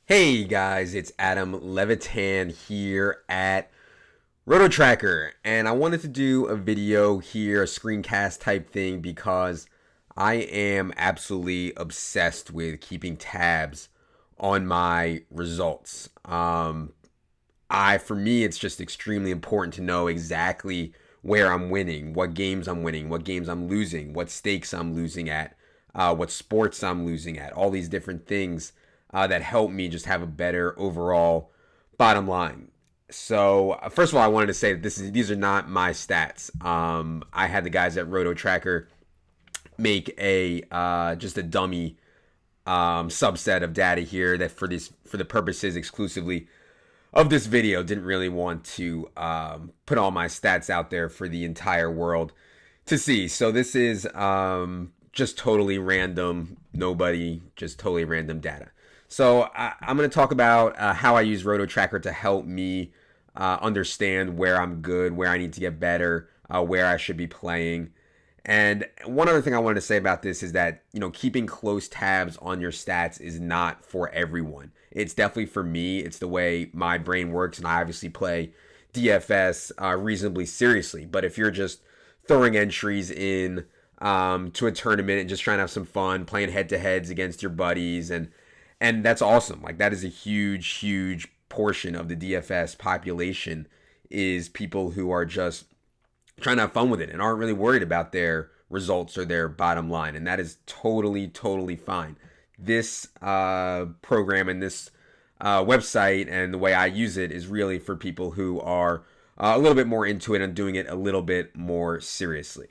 Hey guys, it's Adam Levitan here at RotoTracker, and I wanted to do a video here, a screencast type thing, because I am absolutely obsessed with keeping tabs on my results. For me, it's just extremely important to know exactly where I'm winning, what games I'm winning, what games I'm losing, what stakes I'm losing at, what sports I'm losing at, all these different things that help me just have a better overall bottom line. So first of all, I wanted to say that these are not my stats. I had the guys at RotoTracker make a just a dummy subset of data here that for the purposes exclusively of this video, didn't really want to put all my stats out there for the entire world to see. So this is just totally random, just totally random data. So I'm going to talk about how I use RotoTracker to help me understand where I'm good, where I need to get better, where I should be playing. And one other thing I wanted to say about this is that, keeping close tabs on your stats is not for everyone. It's definitely for me. It's the way my brain works, and I obviously play DFS reasonably seriously. But if you're just throwing entries in to a tournament and just trying to have some fun, playing head-to-heads against your buddies, and that's awesome. Like, that is a huge, huge portion of the DFS population is people who are just trying to have fun with it and aren't really worried about their results or their bottom line. And that is totally, totally fine. This program and this website and the way I use it is really for people who are a little bit more into it and doing it a little bit more seriously.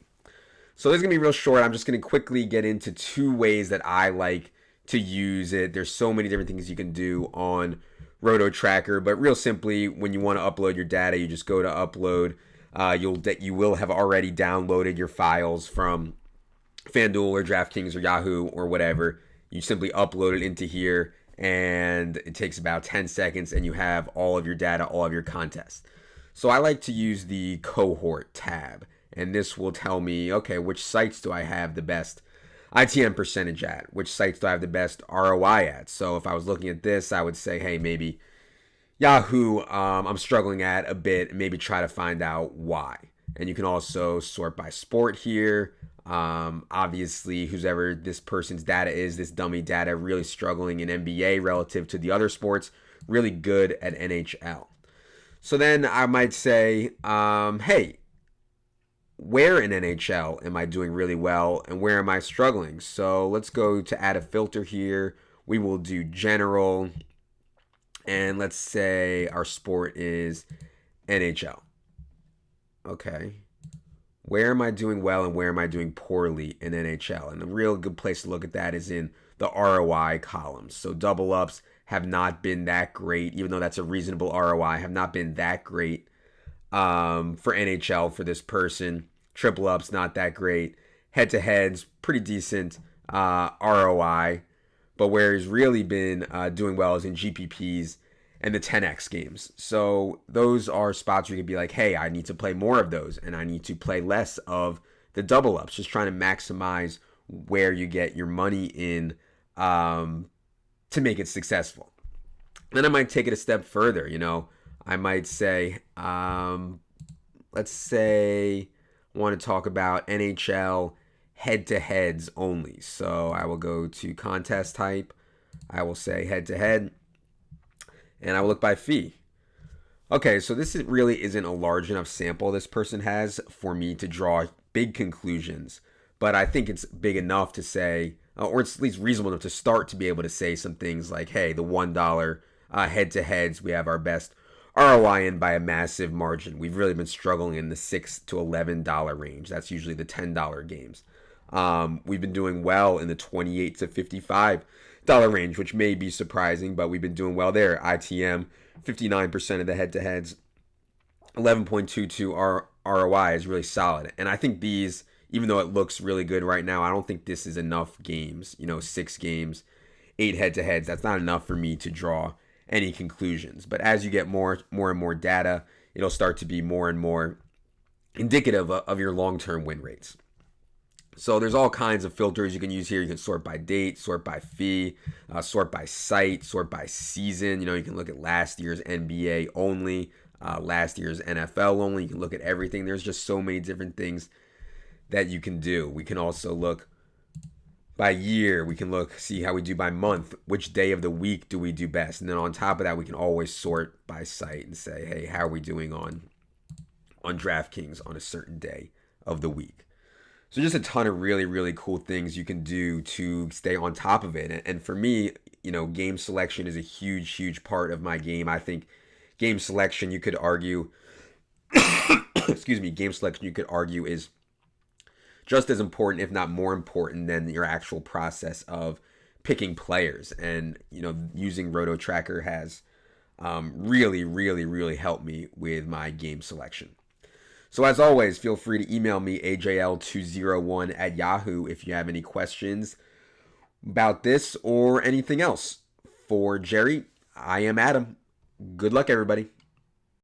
So this is going to be real short. I'm just going to quickly get into two ways that I like to use it. There's so many different things you can do on RotoTracker, but real simply, when you want to upload your data, you just go to upload. You will have already downloaded your files from FanDuel or DraftKings or Yahoo or whatever. You simply upload it into here, and it takes about 10 seconds, and you have all of your data, all of your contests. So I like to use the cohort tab, and this will tell me, okay, which sites do I have the best ITM percentage at? Which sites do I have the best ROI at? So if I was looking at this, I would say, hey, maybe Yahoo, I'm struggling at a bit, and maybe try to find out why. And you can also sort by sport here. Obviously, whoever this person's data is, this dummy data, really struggling in NBA relative to the other sports, really good at NHL. So then I might say, hey, where in NHL am I doing really well and where am I struggling? So let's go to add a filter here. We will do general. And let's say our sport is NHL. Okay. Where am I doing well and where am I doing poorly in NHL? And a real good place to look at that is in the ROI columns. So double ups have not been that great, even though that's a reasonable ROI, have not been that great for NHL for this person. Triple ups, not that great. Head to heads, pretty decent ROI. But where he's really been doing well is in GPPs and the 10x games. So those are spots where you can be like, hey, I need to play more of those, and I need to play less of the double ups, just trying to maximize where you get your money in to make it successful. Then I might take it a step further. I might say, let's say I want to talk about NHL head-to-heads only. So I will go to contest type. I will say head-to-head, and I will look by fee. Okay, so this really isn't a large enough sample this person has for me to draw big conclusions, but I think it's big enough to say, or it's at least reasonable enough to start to be able to say some things like, hey, the $1 head-to-heads, we have our best ROI in by a massive margin. We've really been struggling in the $6 to $11 range. That's usually the $10 games. We've been doing well in the $28 to $55 range, which may be surprising, but we've been doing well there. ITM, 59% of the head-to-heads, 11.22 ROI is really solid. And I think these, even though it looks really good right now, I don't think this is enough games. 6 games, 8 head-to-heads. That's not enough for me to draw any conclusions. But as you get more and more data, it'll start to be more and more indicative of your long-term win rates. So there's all kinds of filters you can use here. You can sort by date, sort by fee, sort by site, sort by season. You can look at last year's NBA only, last year's NFL only. You can look at everything. There's just so many different things that you can do. We can also look by year. We can see how we do by month. Which day of the week do we do best? And then on top of that, we can always sort by site and say, hey, how are we doing on DraftKings on a certain day of the week? So just a ton of really, really cool things you can do to stay on top of it. And for me, game selection is a huge, huge part of my game. I think game selection, you could argue, game selection, you could argue, is just as important, if not more important, than your actual process of picking players. And, using RotoTracker has really, really, really helped me with my game selection. So as always, feel free to email me, ajl201@yahoo, if you have any questions about this or anything else. For Jerry, I am Adam. Good luck, everybody.